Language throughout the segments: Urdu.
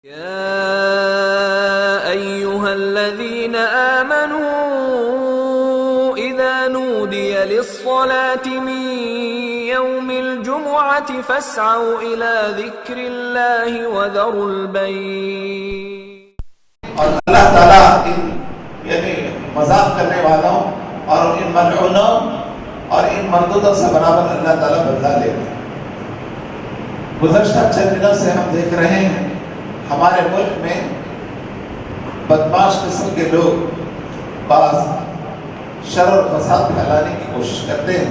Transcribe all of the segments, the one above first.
يا أيها الذين آمنوا إذا نودي للصلاة من يوم الجمعة فاسعوا إلى ذكر الله وذروا البيع. اور اللہ تعالیٰ یعنی مذاق کرنے والوں اور ان ملعونوں اور ان مردودوں سے برابر اللہ تعالیٰ بدلہ لے گا. گزشتہ چند دنوں سے ہم دیکھ رہے ہیں ہمارے ملک میں بدماش قسم کے لوگ بعض شر اور فساد پھیلانے کی کوشش کرتے ہیں،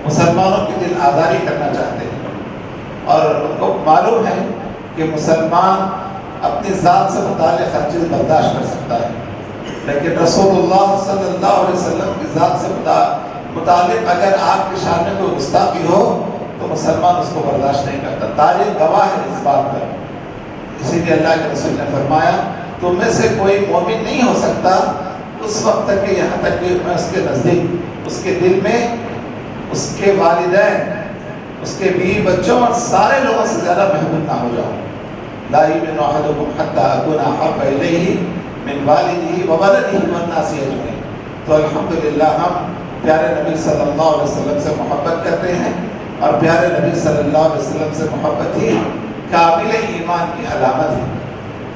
مسلمانوں کی دل آزاری کرنا چاہتے ہیں، اور ان کو معلوم ہے کہ مسلمان اپنی ذات سے متعلق ہر چیز برداشت کر سکتا ہے، لیکن رسول اللہ صلی اللہ علیہ وسلم کی ذات سے متعلق اگر آپ کی شان میں کوئی گستاخی ہو تو مسلمان اس کو برداشت نہیں کرتا. تاریخ گواہ ہے اس بات پر. اسی لیے اللہ کے رسول نے فرمایا تم میں سے کوئی مومن نہیں ہو سکتا اس وقت تک کہ یہاں تک کہ میں اس کے نزدیک، اس کے دل میں، اس کے والدین، اس کے بیوی بچوں اور سارے لوگوں سے زیادہ محبوب نہ ہو جاؤ. لا یؤمن احدکم حتی اکون احب الیہ من والدہ وولدہ والناس اجمعین. تو الحمدللہ ہم پیارے نبی صلی اللہ علیہ وسلم سے محبت کرتے ہیں، اور پیارے نبی صلی اللہ علیہ وسلم سے محبت ہی کامل ایمان کی علامت ہے.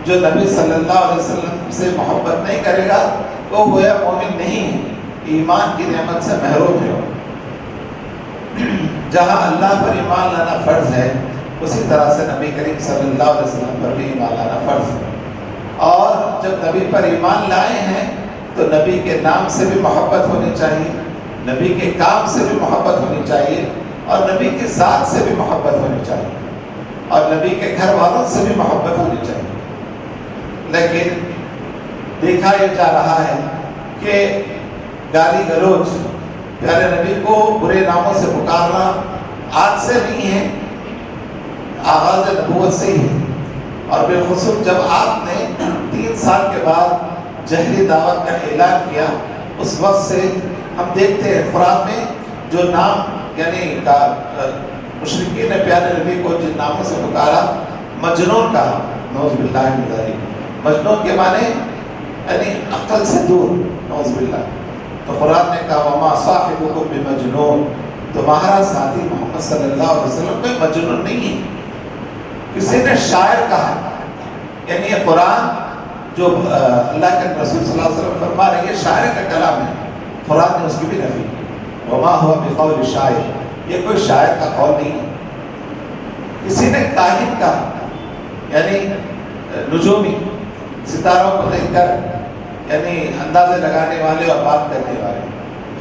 جو نبی صلی اللہ علیہ وسلم سے محبت نہیں کرے گا وہ گویا مومن نہیں ہے، ایمان کی نعمت سے محروم ہے. جہاں اللہ پر ایمان لانا فرض ہے اسی طرح سے نبی کریم صلی اللہ علیہ وسلم پر بھی ایمان لانا فرض ہے. اور جب نبی پر ایمان لائے ہیں تو نبی کے نام سے بھی محبت ہونی چاہیے، نبی کے کام سے بھی محبت ہونی چاہیے، اور نبی کی ذات سے بھی محبت ہونی چاہیے، اور نبی کے گھر والوں سے بھی محبت ہونی چاہیے. لیکن دیکھا یہ جا رہا ہے کہ گالی گلوچ، پیارے نبی کو برے ناموں سے پکارنا آج سے نہیں ہے، آغاز نبوت سے ہی ہے. اور بالخصوص جب آپ نے 3 سال کے بعد جہری دعوت کا اعلان کیا اس وقت سے ہم دیکھتے ہیں قرآن میں جو نام یعنی مشرکین نے پیارے نبی کو جن ناموں سے پکارا، مجنون کہا، نعوذ باللہ من ذالک. مجنون کے معنی یعنی عقل سے دور، نعوذ باللہ. تو قرآن نے کہا وما صاحبکم بمجنون، تمہارا ساتھی محمد صلی اللہ علیہ وسلم کوئی مجنون نہیں ہے. کسی نے شاعر کہا، یعنی یہ قرآن جو اللہ کے رسول صلی اللہ علیہ وسلم فرما رہے ہیں یہ شاعر کا کلام ہے، قرآن نے اس کی بھی نفی کی. وما هو بقول شاعر، یہ کوئی شاعر کا قول نہیں ہے. کسی نے کاہن کہا، یعنی نجومی، ستاروں کو دیکھ کر یعنی اندازے لگانے والے اور بات کرنے والے،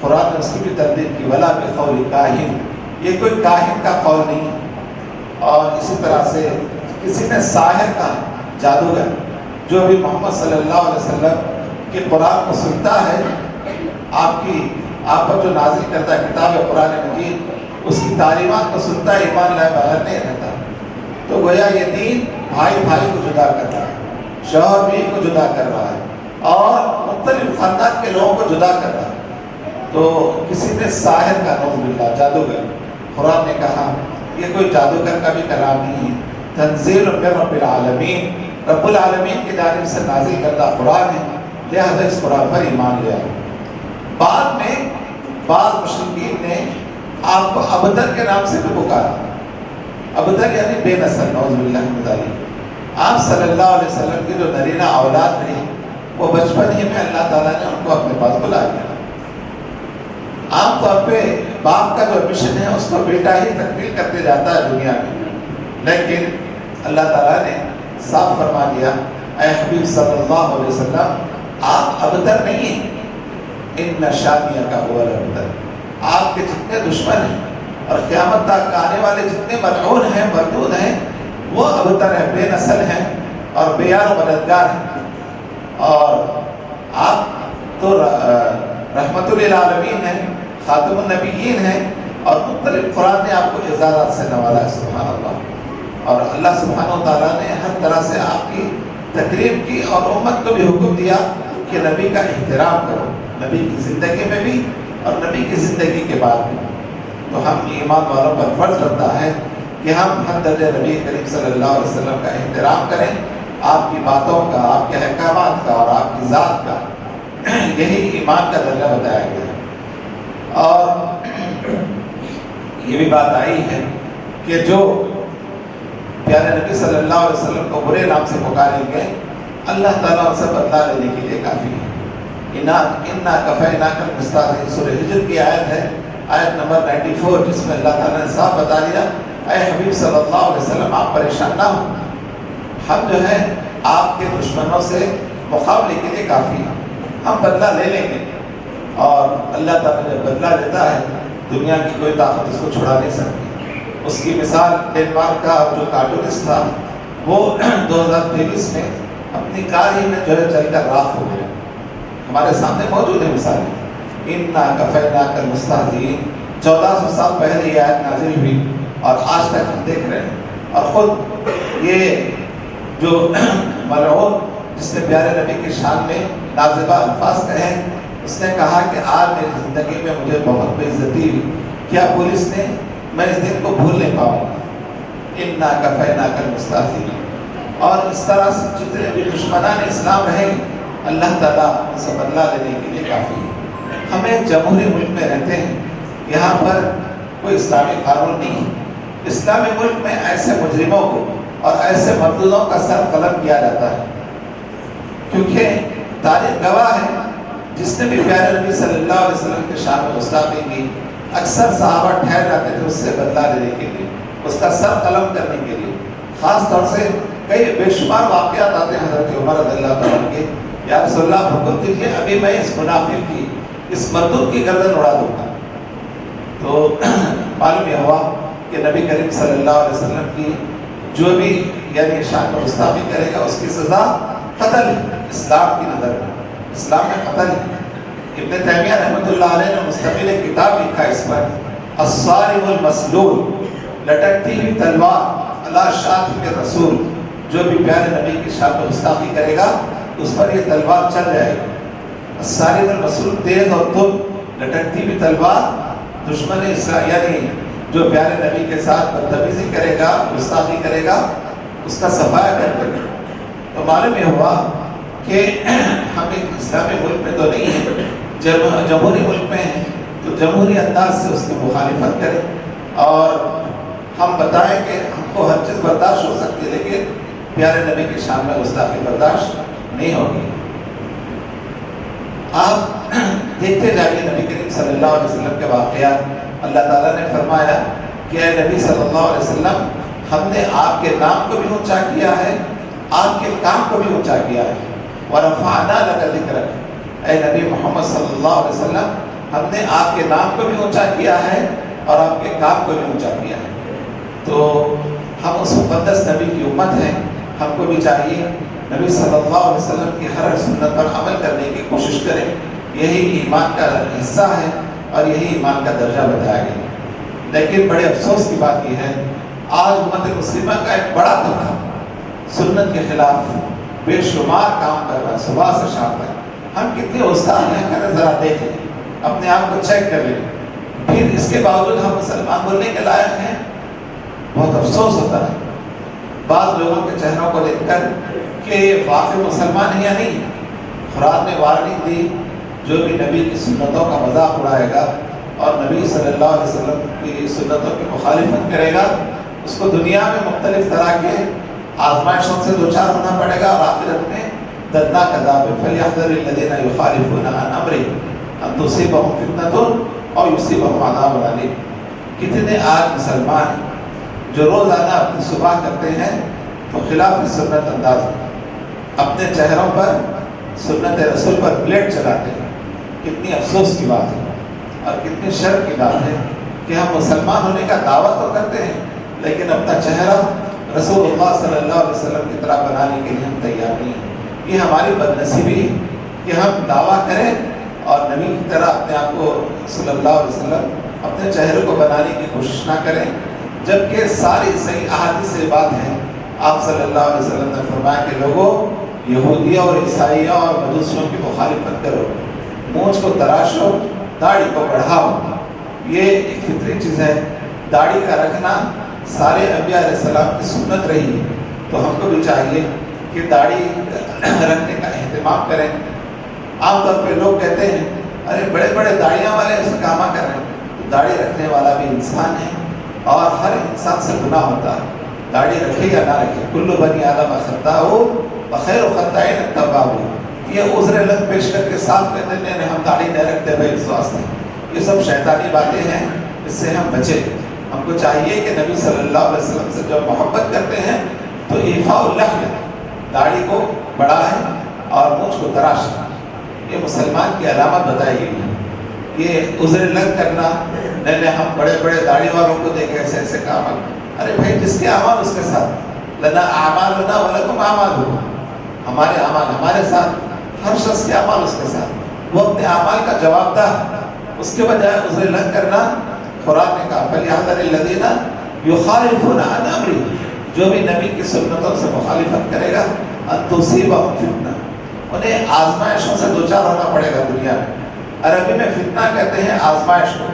قرآن نے اس کی بھی تردید کی ولا بقول کاہن، یہ کوئی کاہن کا قول نہیں ہے. اور اسی طرح سے کسی نے ساحر کہا، جادوگر، جو بھی محمد صلی اللہ علیہ وسلم کے قرآن کو سنتا ہے، آپ پر جو نازل کرتا ہے کتاب قرآن مجید، اس کی تعلیمات کو سنتا ہے، ایمان لائے بغیر نہیں رہتا. تو گویا یہ دین بھائی بھائی کو جدا کر رہا ہے، شوہر بیوی کو جدا کر رہا ہے، اور مختلف خاندان کے لوگوں کو جدا کر رہا ہے. تو کسی نے ساحر کا، نعوذ باللہ، جادوگر، قرآن نے کہا یہ کوئی جادوگر کا بھی کلام نہیں ہے، تنزیل من رب العالمین، رب العالمین کی جانب سے نازل کردہ قرآن ہے، لہذا اس قرآن پر ایمان لے آئے. بعد میں بعض مشرکین نے آپ کو ابتر کے نام سے بھی پکارا. ابتر یعنی بے نسل، نعوذ باللہ من ذالک. آپ صلی اللہ علیہ وسلم کی جو نرینہ اولاد رہی وہ بچپن ہی میں اللہ تعالیٰ نے ان کو اپنے پاس بلا لیا. عام طور پہ باپ کا جو مشن ہے اس کو بیٹا ہی تکمیل کرتے جاتا ہے دنیا میں، لیکن اللہ تعالیٰ نے صاف فرما دیا اے حبیب صلی اللہ علیہ وسلم آپ ابتر نہیں ہیں، ان شانیہ کا ہوا الابتر. آپ کے جتنے دشمن ہیں اور قیامت تک آنے والے جتنے ملعون ہیں، مردود ہیں، وہ ابتر ہیں، بے نسل ہیں اور بے یار و مددگار ہیں. اور آپ تو رحمت للعالمین ہیں، خاتم النبیین ہیں، اور مختلف قرآن نے آپ کو اعزازات سے نوازا ہے، سبحان اللہ. اور اللہ سبحانہ وتعالیٰ نے ہر طرح سے آپ کی تقریب کی، اور امت کو بھی حکم دیا کہ نبی کا احترام کرو، نبی کی زندگی میں بھی اور نبی کی زندگی کے بعد بھی. تو ہم ایمان والوں پر فرض بنتا ہے کہ ہم حضرت نبی کریم صلی اللہ علیہ وسلم کا احترام کریں، آپ کی باتوں کا، آپ کے احکامات کا اور آپ کی ذات کا، یہی ایمان کا درجہ بتایا گیا ہے۔ اور یہ بھی بات آئی ہے کہ جو پیارے نبی صلی اللہ علیہ وسلم کو برے نام سے پکاریں گے، اللہ تعالیٰ ان سے بدلہ لینے کے لیے کافی ہے۔ اِنَّا كَفَيْنَاكَ الْمُسْتَهْزِئِينَ سورہ ہجر کی آیت ہے، آیت نمبر 94، جس میں اللہ تعالیٰ نے صاف بتا دیا، اے حبیب صلی اللہ علیہ وسلم آپ پریشان نہ ہوں، ہم جو ہے آپ کے دشمنوں سے مقابلے کے لیے کافی ہیں، ہم بدلہ لے لیں گے۔ اور اللہ تعالیٰ جب بدلہ لیتا ہے، دنیا کی کوئی طاقت اس کو چھڑا نہیں سکتی۔ اس کی مثال ڈنمارک کا جو کارٹونسٹ تھا، وہ 2023 میں اپنی کار ہی میں جو ہے چل کر راکھ ہو گیا۔ ہمارے سامنے موجود ہے مثالیں۔ اِنَّا كَفَيْنَاكَ الْمُسْتَهْزِئِينَ 1400 سال پہلے یہ آیت نازل ہوئی اور آج تک ہم دیکھ رہے ہیں۔ اور خود یہ جو ملعون جس نے پیارے نبی کی شان میں نازبہ الفاظ کہے، اس نے کہا کہ آج میری زندگی میں مجھے بہت بے عزتی ہوئی، کیا پولیس نے، میں اس دن کو بھول نہیں پاؤں گا۔ اِنَّا كَفَيْنَاكَ الْمُسْتَهْزِئِينَ۔ اور اس طرح سے جتنے بھی دشمنان اسلام رہیں، اللہ تعالیٰ ان سے بدلہ لینے کے لیے کافی ہے۔ ہم ایک جمہوری ملک میں رہتے ہیں، یہاں پر کوئی اسلامی قانون نہیں ہے۔ اسلامی ملک میں ایسے مجرموں کو اور ایسے مردودوں کا سر قلم کیا جاتا ہے، کیونکہ تاریخ گواہ ہے، جس نے بھی پیارے نبی صلی اللہ علیہ وسلم کے شان میں گستاخی کی، اکثر صحابہ ٹھہر جاتے تھے اس سے بدلہ لینے کے لیے، اس کا سر قلم کرنے کے لیے۔ خاص طور سے کئی بے شمار واقعات آتے ہیں حضرت عمر رضی اللہ تعالیٰ کے، یا رسول اللہ حکم دیجیے ابھی میں اس منافق کی، اس مردود کی گردن اڑا دوں گا۔ تو معلوم یہ ہوا کہ نبی کریم صلی اللہ علیہ وسلم کی جو بھی یعنی شان میں گستاخی کرے گا اس کی سزا قتل ہے، اسلام کی نظر میں، اسلام میں قتل ہے۔ ابن تیمیہ رحمۃ اللہ علیہ نے مستقل ایک کتاب لکھا اس پر، الصارم المسلول، لٹکتی ہوئی تلوار علی شاتم رسول، جو بھی پیارے نبی کی شان میں گستاخی کرے گا اس پر یہ تلوار چل جائے گی۔ الصارم المسلول، تیز اور تند لٹکتی ہوئی تلوار، دشمن اسلام یعنی جو پیارے نبی کے ساتھ بدتمیزی کرے گا، گستاخی کرے گا، اس کا صفایا کر دے گا۔ تو معلوم یہ ہوا کہ ہم ایک اسلامی ملک میں تو نہیں ہیں، جب جمہوری ملک میں ہیں تو جمہوری انداز سے اس کی مخالفت کریں اور ہم بتائیں کہ ہم کو ہر چیز برداشت ہو سکتی ہے، لیکن پیارے نبی کی شان میں گستاخی برداشت نہیں ہوگی۔ آپ دیکھتے جائیے نبی کریم صلی اللہ علیہ وسلم کے واقعات۔ اللہ تعالیٰ نے فرمایا کہ اے نبی صلی اللہ علیہ وسلم، ہم نے آپ کے نام کو بھی اونچا کیا ہے، آپ کے کام کو بھی اونچا کیا ہے۔ وَرَفَعْنَا لَكَ ذِكْرَكَ، اے نبی محمد صلی اللہ علیہ وسلم، ہم نے آپ کے نام کو بھی اونچا کیا ہے اور آپ کے کام کو بھی اونچا کیا ہے۔ تو ہم اس مقدس نبی کی امت ہیں، ہم کو بھی چاہیے نبی صلی اللہ علیہ وسلم کی ہر سنت پر عمل کرنے کی کوشش کریں، یہی ایمان کا حصہ ہے اور یہی ایمان کا درجہ بتایا گیا۔ لیکن بڑے افسوس کی بات یہ ہے، آج امت مسلمہ کا ایک بڑا طبقہ سنت کے خلاف بے شمار کام کر رہا ہے، صبح سے شام تک۔ ہم کتنے استاد ہیں کریں، ذرا دیکھ لیں، اپنے آپ کو چیک کر لیں، پھر اس کے باوجود ہم مسلمان بولنے کے لائق ہیں۔ بہت افسوس ہوتا ہے بعض لوگوں کے چہروں کو دیکھ کر کہ واقعی مسلمان ہیں یا نہیں۔ قرآن نے وارننگ دی، جو بھی نبی کی سنتوں کا مذاق اڑائے گا اور نبی صلی اللہ علیہ وسلم کی سنتوں کی مخالفت کرے گا، اس کو دنیا میں مختلف طرح کے آزمائشوں سے دوچار ہونا پڑے گا اور آخرت میں دردناک عذاب ہے۔ فَلْيَحْذَرِ الَّذِينَ يُخَالِفُونَ عَنْ أَمْرِهِ أَن تُصِيبَهُمْ فِتْنَةٌ أَوْ يُصِيبَهُمْ عَذَابٌ أَلِيمٌ۔ کتنے آج مسلمان ہیں جو روزانہ اپنی صبح کرتے ہیں تو خلاف سنت انداز میں اپنے چہروں پر سنت رسول پر بلیڈ چلاتے ہیں۔ کتنی افسوس کی بات ہے اور کتنی شرم کی بات ہے کہ ہم مسلمان ہونے کا دعویٰ تو کرتے ہیں لیکن اپنا چہرہ رسول اللہ صلی اللہ علیہ وسلم کی طرح بنانے کے لیے ہم تیار نہیں ہیں۔ یہ ہماری بدنصیبی ہے کہ ہم دعویٰ کریں اور نبی کی طرح اپنے آپ کو صلی اللہ علیہ وسلم اپنے چہرے کو بنانے کی کوشش نہ کریں، جبکہ ساری صحیح احادیث سے بات ہے۔ آپ صلی اللہ علیہ وسلم نے فرمایا کہ لوگوں، یہودیوں اور عیسائیوں اور مجوسیوں کی مخالفت کرو، مونچھ کو تراشو، داڑھی کو بڑھاؤ۔ یہ ایک فطری چیز ہے، داڑھی کا رکھنا سارے انبیاء علیہ السلام کی سنت رہی ہے۔ تو ہم کو بھی چاہیے کہ داڑھی رکھنے کا اہتمام کریں. عام طور پہ لوگ کہتے ہیں ارے بڑے بڑے داڑیاں والے اس کاماں کر رہے ہیں. داڑھی رکھنے والا بھی انسان ہے اور ہر انسان سے گناہ ہوتا ہے. داڑھی رکھے یا نہ رکھے, کل بنی آدم خطاء بخیر خطائین التواب. یہ عذر لگ پیش کر کے صاف کہتے ہیں ہم داڑھی نہیں رکھتے بھائی اس واسطے. یہ سب شیطانی باتیں ہیں, اس سے ہم بچیں. ہم کو چاہیے کہ نبی صلی اللہ علیہ وسلم سے جب محبت کرتے ہیں تو ایفاء اللحیہ, داڑھی کو بڑھائیں اور مونچھ کو تراشیں. یہ مسلمان کی علامت بتائی گئی ہے. یہ عذر لگ کرنا, نہیں ہم بڑے بڑے داڑھی والوں کو دیکھ ایسے ایسے کام. ارے بھائی جس کے اعمال اس کے ساتھ, لنا اعمالنا ولکم اعمالکم, ہمارے اعمال ہمارے ساتھ, ہر شخص کے اعمال اس کے ساتھ. وہ اپنے اعمال کا جواب دہ, اس کے بجائے عذر لگ کرنا. قرآن نے کہا فَلْيَحْذَرِ الَّذِينَ يُخَالِفُونَ عَنْ أَمْرِهِ, جو بھی نبی کی سنتوں سے مخالفت کرے گا أَن تُصِيبَهُمْ فِتْنَةٌ, انہیں آزمائشوں سے دوچار ہونا پڑے گا دنیا میں. عربی میں فتنہ کہتے ہیں آزمائش کو,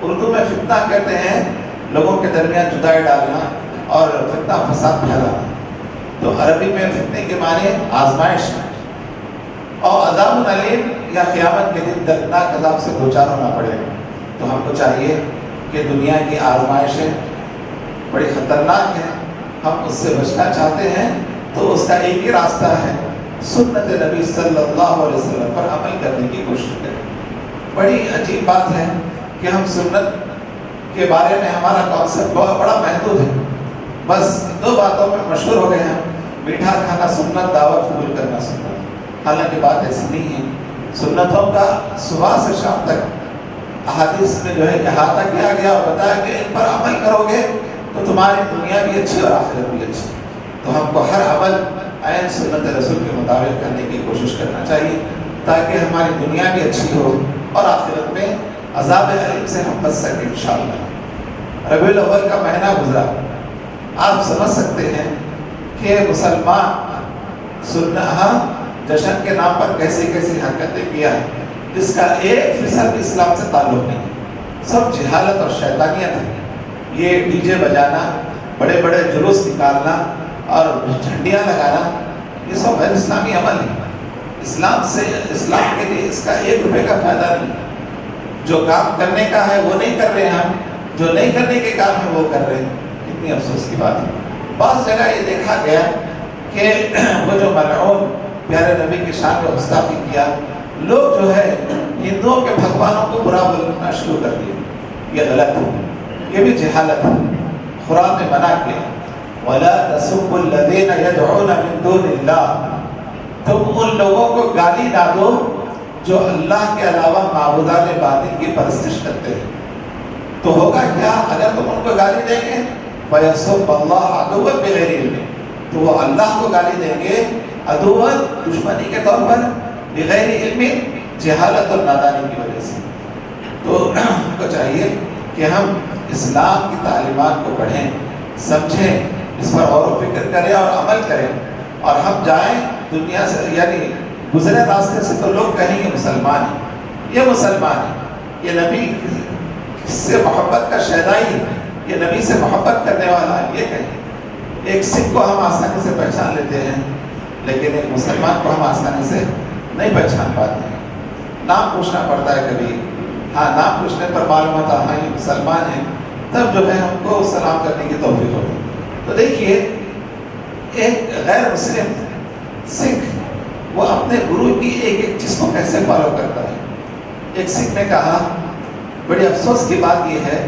اردو میں فتنہ کہتے ہیں لوگوں کے درمیان جدائی ڈالنا اور فتنہ فساد پھیلانا. تو عربی میں فتنے کے معنی آزمائش اور عذاب علیم, یا قیامت کے دن دردناک عذاب سے دوچار ہونا پڑے گا. تو ہم کو چاہیے کہ دنیا کی آزمائشیں بڑی خطرناک ہیں, ہم اس سے بچنا چاہتے ہیں تو اس کا ایک ہی راستہ ہے, سنت نبی صلی اللہ علیہ وسلم پر عمل کرنے کی کوشش کریں. بڑی عجیب بات ہے کہ ہم سنت کے بارے میں ہمارا کانسیپٹ بہت بڑا محدود ہے. بس 2 باتوں میں مشہور ہو گئے ہیں, میٹھا کھانا سنت, دعوت قبول کرنا سنت. حالانکہ بات ایسی نہیں ہے. سنتوں کا صبح سے شام تک احادیث میں جو ہے احاطہ کیا گیا اور بتایا کہ ان پر عمل کرو گے تو تمہاری دنیا بھی اچھی اور آخرت بھی اچھی. تو ہم کو ہر عمل عین سنت رسول کے مطابق کرنے کی کوشش کرنا چاہیے تاکہ ہماری دنیا بھی اچھی ہو اور آخرت میں عذاب علیم سے ہم بچ سکیں انشاءاللہ. ربیع الاول کا مہینہ گزرا, آپ سمجھ سکتے ہیں کہ مسلمان سنہ جشن کے نام پر کیسی کیسی حرکتیں کیا ہے جس کا 1% اسلام سے تعلق نہیں. سب جہالت اور شیطانیت ہے. یہ ڈی جے بجانا, بڑے بڑے جلوس نکالنا اور جھنڈیاں لگانا, یہ سب غیر اسلامی عمل ہے. اسلام کے لیے اس کا 1 روپے کا فائدہ نہیں. جو کام کرنے کا ہے وہ نہیں کر رہے ہیں ہم, جو نہیں کرنے کے کام ہے وہ کر رہے ہیں. کتنی افسوس کی بات ہے. بعض جگہ یہ دیکھا گیا کہ وہ جو ملعون پیارے نبی کی شان میں گستاخی کیا, لوگ جو ہے ہندوؤں کے بھگوانوں کو برا بولنا شروع کر دیا. یہ غلط ہے, یہ بھی جہالت ہے. قرآن نے منع کیا وَلَا تَسُبُّوا الَّذِينَ يَدْعُونَ مِن دُونِ اللَّهِ, تم ان لوگوں کو گالی نہ دو جو اللہ کے علاوہ معبودان باطل کی پرستش کرتے ہیں. تو ہوگا کیا اگر تم ان کو گالی دیں گے؟ فَيَسُبَّ اللَّهَ عَدُوًّا بِغَيْرِ عِلْمٍ, تو وہ اللہ کو گالی دیں گے عدوًا, دشمنی کے طور پر, بغیر علم, جہالت اور نادانی کی وجہ سے. تو ہم کو چاہیے کہ ہم اسلام کی تعلیمات کو پڑھیں, سمجھیں, اس پر غور و فکر کریں اور عمل کریں, اور ہم جائیں دنیا سے, یعنی گزرے راستے سے تو لوگ کہیں گے مسلمان ہیں, یہ مسلمان ہے, یہ نبی سے محبت کا شہدائی ہے, یہ نبی سے محبت کرنے والا ہے, یہ کہیں. ایک سکھ کو ہم آسانی سے پہچان لیتے ہیں لیکن ایک مسلمان کو ہم آسانی سے نہیں پہچان پاتے ہیں. نام پوچھنا پڑتا ہے کبھی, ہاں نام پوچھنے پر معلوم ہوتا ہاں یہ مسلمان ہیں, تب جو ہے ہم کو سلام کرنے کی توفیق ہوگی. تو دیکھیے ایک غیر مسلم سکھ وہ اپنے گرو کی ایک ایک چیز کو کیسے فالو کرتا ہے. ایک سکھ نے کہا بڑی افسوس کی بات یہ ہے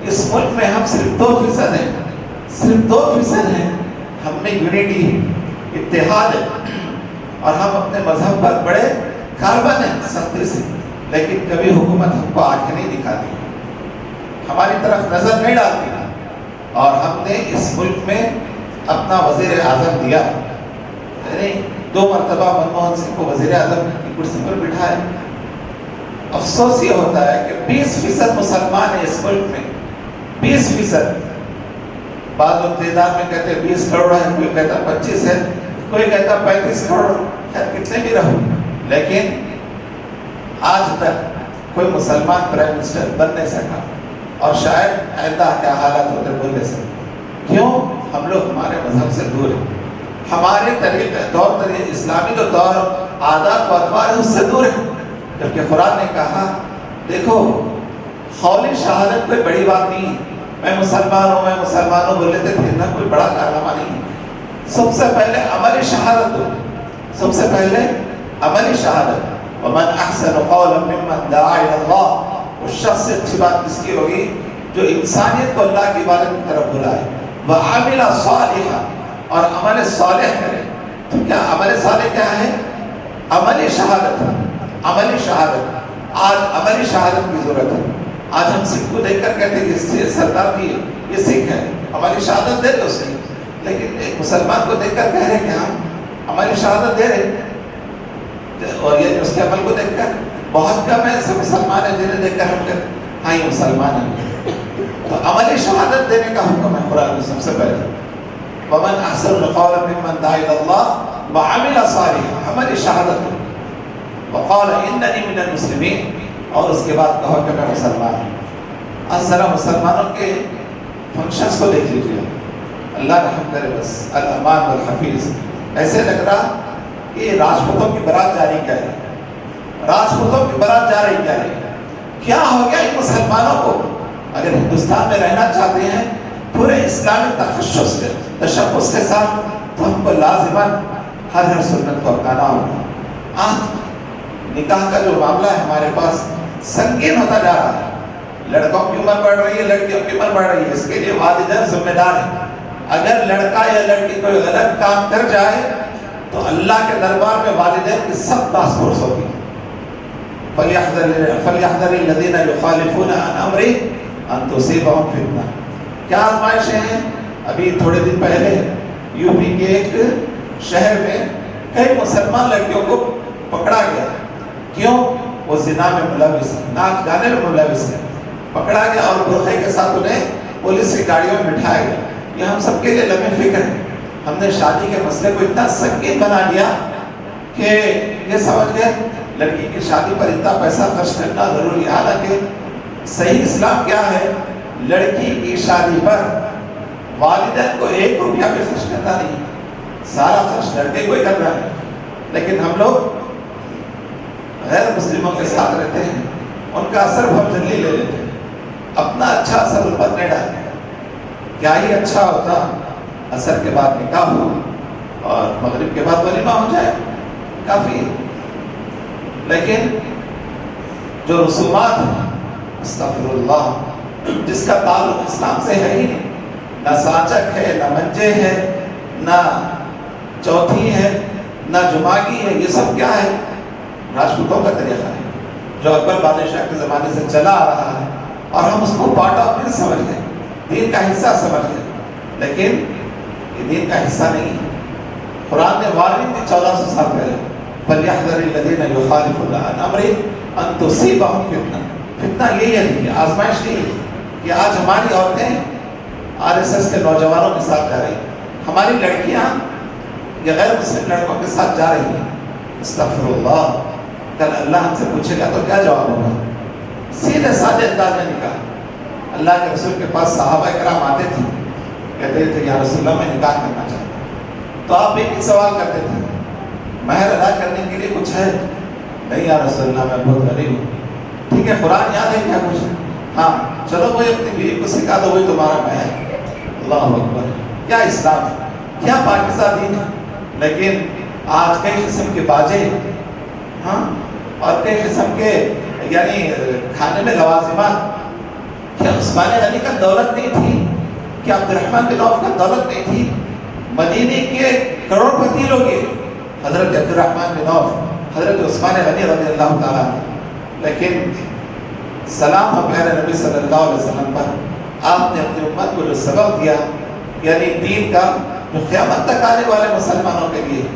اس ملک میں ہم صرف 2% ہیں, صرف 2% ہیں, ہم میں یونیٹی ہے, اتحاد ہے, اور ہم اپنے مذہب پر بڑے کاربن ہیں سختی سے, لیکن کبھی حکومت ہم کو آنکھیں نہیں دکھاتی, ہماری طرف نظر نہیں ڈالتی. اور ہم نے اس ملک میں اپنا وزیر اعظم دیا, یعنی 2 مرتبہ منموہن سنگھ کو وزیر اعظم کی کرسی پر بٹھایا. افسوس یہ ہوتا ہے کہ 20% مسلمان ہیں اس ملک میں, 20%. بعض لوگ تعداد میں کہتے ہیں 20 کروڑ ہے, کوئی کہتا 25 ہے, کوئی کہتا 35 کروڑ, خیر کتنے بھی رہو, لیکن آج تک کوئی مسلمان پرائم منسٹر بن نہیں سکا, اور شاید آئندہ کیا حالات ہوتے بول نہیں سکتے. کیوں؟ ہم لوگ ہمارے مذہب سے دور ہیں, ہمارے طریقے اسلامی جو دور عادات و اطوار ہے اس سے دور ہے. جبکہ قرآن نے کہا دیکھو قولی شہادت کوئی بڑی بات نہیں، میں مسلمان ہوں بول لیتے تھے نا، کوئی بڑا کارنامہ نہیں. سب سے پہلے عملی شہادت ہو، سب سے پہلے عملی شہادت. ومن احسن قولا ممن دعا الی اللہ، اس شخص سے اچھی بات کس کی ہوگی جو انسانیت کو اللہ کی عبادت کی طرف بلائے. وعمل صالحا، اور عمل صالح کرے. تو کیا عمل صالح کیا ہے؟ عملی شہادت. عملی شہادت. آج عملی شہادت کی ضرورت ہے. آج ہم سکھ کو دیکھ کر کہتے ہیں کہ سردار کی یہ سکھ ہے، عملی شہادت دے رہے اسے. لیکن ایک مسلمان کو دیکھ کر کہہ رہے کہ ہم عملی شہادت دے رہے، اور یہ اس کے عمل کو دیکھ کر بہت کم ایسے مسلمان ہیں جنہیں دیکھ کر ہم کہتے ہاں یہ مسلمان ہے. تو عملی شہادت دینے کا حکم ہے قرآن میں سب سے پہلے. ومن احسن قولا ممن دعا الی اللہ وعمل صالحا، عملی شہادت. وقال اننی من المسلمین، اور اس کے بعد کہا کہ میں مسلمان ہوں. آج ذرا مسلمانوں کے فنکشنز کو دیکھ لیجیے، اللہ رحم کرے. بس الامان والحفیظ، ایسے لگ رہا کہ یہ راجپوتوں کی برات جاری کیا ہے، راجپوتوں کی برات جاری کیا ہے. کیا ہو گیا ان مسلمانوں کو؟ اگر ہندوستان میں رہنا چاہتے ہیں پورے اسلامی تشخص کے ساتھ تو ہم کو لازماً ہر سنت کو اپنانا ہوگا. آج نکاح کا جو معاملہ ہے ہمارے پاس سنگین ہوتا جا رہا ہے. لڑکوں کی عمر بڑھ رہی ہے، لڑکیوں کی عمر بڑھ رہی ہے. اس کے لیے والدین ذمہ دار ہیں. اگر لڑکا یا لڑکی کوئی غلط کام کر جائے تو اللہ کے دربار میں والدین کی سخت ٹاسک فورس ہوگی. فَلْيَحْذَرِ الَّذِينَ يُخَالِفُونَ عَنْ أَمْرِهِ أَن تُصِيبَهُمْ فِتْنَةٌ. کیا آزمائشیں ہیں؟ ابھی تھوڑے دن پہلے یو پی کے ایک شہر میں کئی مسلمان لڑکیوں کو پکڑا گیا. کیوں؟ وہ زنا میں ملوث ہے، ناچ گانے میں ملوث ہے. پکڑا گیا اور برقعے کے ساتھ انہیں پولیس کی گاڑیوں میں بٹھایا گیا. یہ ہم سب کے لیے لمحہ فکر ہے. ہم نے شادی کے مسئلے کو اتنا سنگین بنا لیا کہ یہ سمجھ گئے لڑکی کی شادی پر اتنا پیسہ خرچ کرنا ضروری ہے. حالانکہ صحیح اسلام کیا ہے؟ لڑکی کی شادی پر والدین کو 1 روپیہ بھی خرچ کرنا نہیں، سارا خرچ لڑکے کو ہی کرنا ہے. لیکن ہم لوگ غیر مسلموں کے ساتھ رہتے ہیں، ان کا اثر بہت جلدی لے لیتے ہیں، اپنا اچھا اثر ان پر نہیں ڈالتے. کیا ہی اچھا ہوتا اثر کے بعد نکاح ہو اور مغرب کے بعد ولیمہ ہو جائے، کافی ہے. لیکن جو رسومات ہیں استغفر اللہ، جس کا تعلق اسلام سے ہے ہی نہیں، نہ سانچک ہے، نہ منجے ہے، نہ چوتھی ہے، نہ جماگی ہے. یہ سب کیا ہے؟ راجپوتوں کا طریقہ ہے جو اکبر بادشاہ کے زمانے سے چلا آ رہا ہے، اور ہم اس کو پارٹ آف دین سمجھ گئے، دین کا حصہ سمجھ گئے. لیکن یہ دین کا حصہ نہیں ہے. قرآن نے وارننگ دی 1400 سال پہلے، فَلْيَحْذَرِ الَّذِينَ يُخَالِفُونَ عَنْ أَمْرِهِ أَن تُصِيبَهُمْ فِتْنَةٌ. فتنہ یہی ہے، آزمائش نہیں ہے کہ آج ہماری عورتیں RSS کے نوجوانوں کے ساتھ جا رہی ہیں، ہماری لڑکیاں یا غیر مسلم لڑکوں کے ساتھ جا رہی ہیں. استغفر اللہ. کل اللہ ہم سے پوچھے گا تو کیا جواب ہوگا؟ سیدھے سادے انداز میں نکاح. اللہ کے رسول کے پاس صحابہ کرام آتے تھے، کہتے تھے یا رسول اللہ میں نکاح کرنا چاہتا ہوں. تو آپ ایک ہی سوال کرتے تھے، مہر ادا کرنے کے لیے کچھ ہے؟ نہیں یا رسول اللہ میں بہت غریب ہوں. ٹھیک ہے، قرآن یاد ہے کیا کچھ؟ ہاں چلو وہی اپنی بیوی کو سکھا دو، وہی تمہارا مہر. اللہ اکبر. کیا اسلام ہے، کیا پاکیزہ دین ہے. لیکن آج کئی قسم کے باجے، ہاں، اور کئی قسم کے یعنی کھانے میں لوازمات. کیا عثمان غنی کا دولت نہیں تھی؟ کیا عبد الرحمن بن عوف کا دولت نہیں تھی؟ مدینے کے کروڑ پتی لوگ حضرت عبد الرحمن بن عوف، حضرت عثمان غنی رضی اللہ تعالیٰ عنہ. لیکن سلام ہو پیارے نبی صلی اللہ علیہ وسلم پر. آپ نے اپنی امت کو جو سبق دیا یعنی دین کا، جو قیامت تک آنے والے مسلمانوں کے لیے.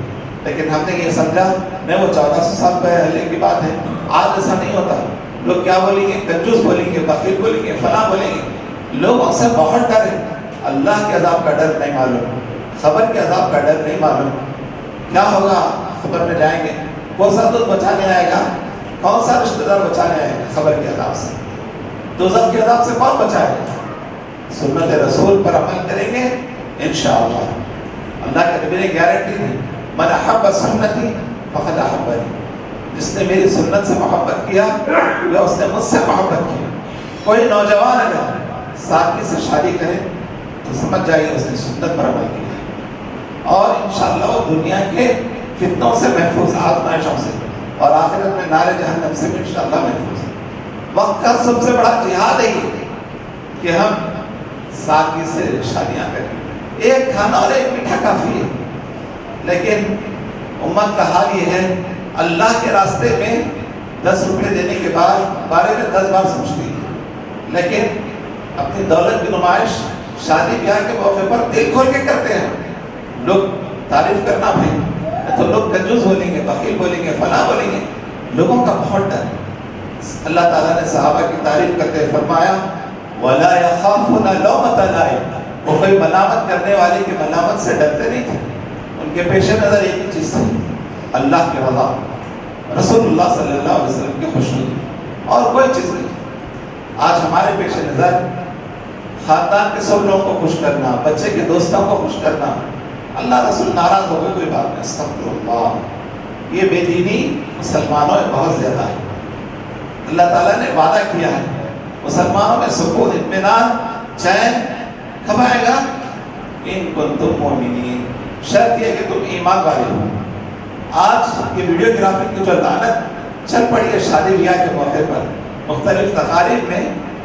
لیکن ہم نے یہ سمجھا میں وہ 1400 سال پہلے کی بات ہے. آج ایسا نہیں ہوتا. لوگ کیا بولیں گے؟ کنجوس بولیں گے، بخیل بولیں گے، فلاں بولیں گے. لوگوں سے بہت ڈر ہے. اللہ کے عذاب کا ڈر نہیں معلوم، خبر کے عذاب کا ڈر نہیں معلوم. کیا ہوگا خبر میں جائیں گے؟ کون سا دودھ بچانے آئے گا؟ کون سا رشتہ دار بچانے آئے گا خبر کے عذاب سے؟ دوزخ کے عذاب سے کون بچائے گا؟ سنت رسول پر عمل کریں گے انشاءاللہ. اللہ کے نبی نے گارنٹی دی، من احب سنتی فقد احبنی، جس نے میری سنت سے محبت کیا یا اس نے مجھ سے محبت کیا۔ کوئی نوجوان اگر ساتھی سے شادی کرے تو سمجھ جائیے اس نے سنت پر عمل کیا، اور انشاءاللہ وہ دنیا کے فتنوں سے محفوظ، آزمائشوں سے، اور آخرت میں نار جہنم سے بھی انشاءاللہ محفوظ ہے۔ وقت کا سب سے بڑا جہاد ہے یہ کہ ہم ساتھی سے شادیاں کریں۔ ایک کھانا اور ایک میٹھا کافی ہے، لیکن امت کا حال یہ ہے اللہ کے راستے میں 10 روپے دینے کے بعد بارے میں 10 بار سوچتی ہے، لیکن اپنی دولت کی نمائش شادی بیاہ کے موقع پر دل کھول کے کرتے ہیں۔ لوگ تعریف کرنا بھائی تو لوگ کنجوس بولیں گے، بخیل بولیں گے، فلاں بولیں گے، لوگوں کا بہت ڈر ہے۔ اللہ تعالیٰ نے صحابہ کی تعریف کرتے فرمایا وَلَا يَخَافُونَ لَوْمَةَ لَائِمٍ، وہ کوئی ملامت کرنے والے کی ملامت سے ڈرتے نہیں تھے، ان کے پیش نظر ایک ہی چیز تھی، اللہ کی رضا، رسول اللہ صلی اللہ علیہ وسلم کی خوشنودی، اور کوئی چیز نہیں۔ آج ہمارے پیش نظر خاندان کے سب لوگوں کو خوش کرنا، بچے کے دوستوں کو خوش کرنا، اللہ رسول ناراض ہو گئے کوئی بات نہیں، استغفر اللہ، یہ بے دینی مسلمانوں میں بہت زیادہ ہے۔ اللہ تعالیٰ نے وعدہ کیا ہے مسلمانوں میں سکون، اطمینان، چین کب آئے گا؟ ان کنتم مومنین، شرط یہ کہ تم ایمان والے ہو۔ آج یہ ویڈیو گرافی کی جو لعنت چل پڑی ہے شادی بیاہ کے موقع پر مختلف تقاریب میں،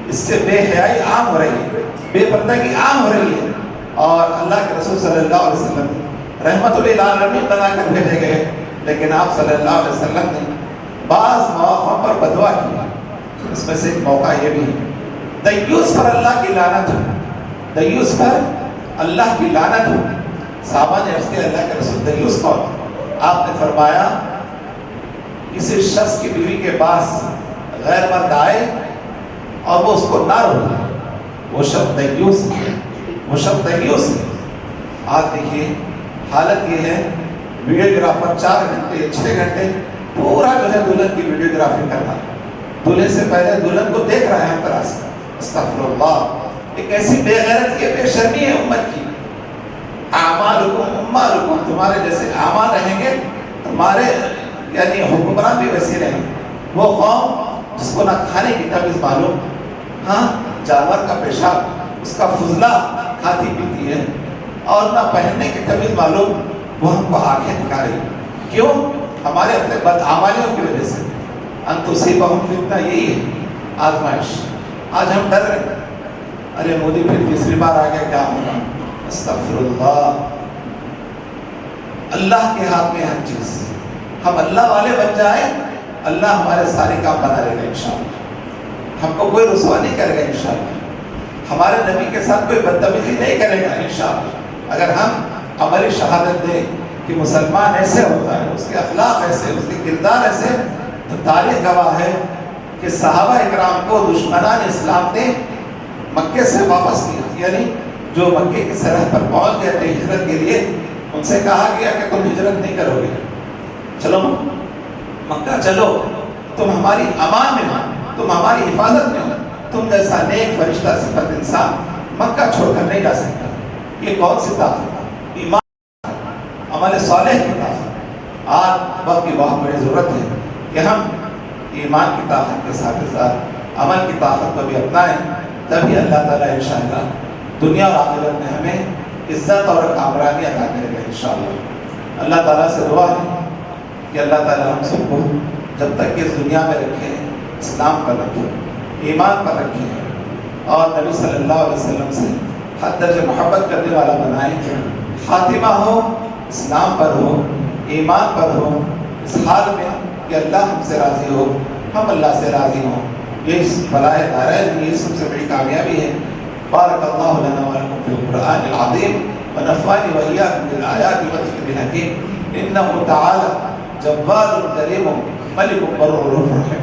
اس سے بے حیائی عام ہو رہی ہے، بے پردگی عام ہو رہی ہے، اور اللہ کے رسول صلی اللہ علیہ وسلم رحمت للعالمین بنا کر بھیجے گئے، لیکن آپ صلی اللہ علیہ وسلم نے بعض مواقع پر بدعا کی، اس میں سے ایک موقع یہ بھی ہے دیوس پر اللہ کی لعنت ہو، دیوس پر اللہ کی لعنت ہو۔ صحابہ نے عرض کیا اللہ کے رسول دیوس کون؟ آپ نے فرمایا کسی شخص کی بیوی کے پاس غیر مرد آئے اور وہ اس کو نہ روکے، وہ شخص دیوس ہے، وہ شخص دیوس ہے۔ آج دیکھیے حالت یہ ہے ویڈیو گرافر 4 گھنٹے 6 گھنٹے پورا جو ہے دلہن کی ویڈیو گرافی کرنا، دلہن سے پہلے دلہن کو دیکھ رہے ہیں ہر طرح سے، استغفر اللہ، ایک ایسی بے غیرت کی بے شرمی ہے امت کی۔ اعمالکم امالکم، تمہارے جیسے اعمال رہیں گے تمہارے یعنی حکمران بھی ویسے رہیں گے۔ وہ قوم جس کو نہ کھانے کی تمیز معلوم، ہاں جانور کا پیشاب اس کا فضلہ کھاتی پیتی ہے، اور نہ پہننے کی تمیز معلوم، وہ ہم کو آنکھیں دکھا رہی، کیوں؟ ہمارے اپنے بدعمالیوں کی وجہ سے۔ ان تصیبہم فتنہ، یہی ہے آزمائش۔ آج ہم ڈر رہے ہیں، ارے مودی پھر تیسری بار آ گیا کیا ہوگا؟ استغفر اللہ، اللہ کے ہاتھ میں ہر چیز، ہم اللہ والے بن جائیں، اللہ ہمارے سارے کام بنا رہے گا انشاءاللہ، ہم کو کوئی رسوا نہیں کرے گا انشاءاللہ، ہمارے نبی کے ساتھ کوئی بدتمیزی نہیں کرے گا انشاءاللہ۔ اگر ہم عملی شہادت دیں کہ مسلمان ایسے ہوتا ہے، اس کے اخلاق ایسے، اس کے کردار ایسے، تو تاریخ گواہ ہے کہ صحابہ اکرام کو دشمنان اسلام نے مکے سے واپس کیا، یعنی جو مکے کی سرحد پر پہنچ گئے تھے ہجرت کے لیے، ان سے کہا گیا کہ تم ہجرت نہیں کرو گے، چلو مکہ چلو، تم ہماری امان میں ہو، تم ہماری حفاظت میں ہو، تم جیسا نیک فرشتہ صفت انسان مکہ چھوڑ کر نہیں جا سکتا۔ یہ کون سی طاقت؟ ایمان، عمل صالح کی طاقت۔ آج وقت کی بہت بڑی ضرورت ہے کہ ہم ایمان کی طاقت کے ساتھ ساتھ عمل کی طاقت کو بھی اپنائیں، تبھی اللہ تعالیٰ انشاءاللہ دنیا اور آخرت میں ہمیں عزت اور کامرانی عطا کرے گا انشاءاللہ۔ اللہ تعالیٰ سے دعا ہے کہ اللہ تعالیٰ ہم سب کو جب تک کہ اس دنیا میں رکھے اسلام پر رکھے، ایمان پر رکھے، اور نبی صلی اللہ علیہ وسلم سے حد درجہ محبت کرنے والا بنائیں، خاتمہ ہو اسلام پر ہو، ایمان پر ہو، اس حال میں کہ اللہ ہم سے راضی ہو، ہم اللہ سے راضی ہوں۔ یہ فلاح دارین، یہ سب سے بڑی کامیابی ہے۔ بارک اللہ لنا ولکم فی القرآن العظیم ونفعنی وإیاکم بالآیات والذکر الحکیم، انہ تعالی جواد کریم ملک بر رؤوف رحیم۔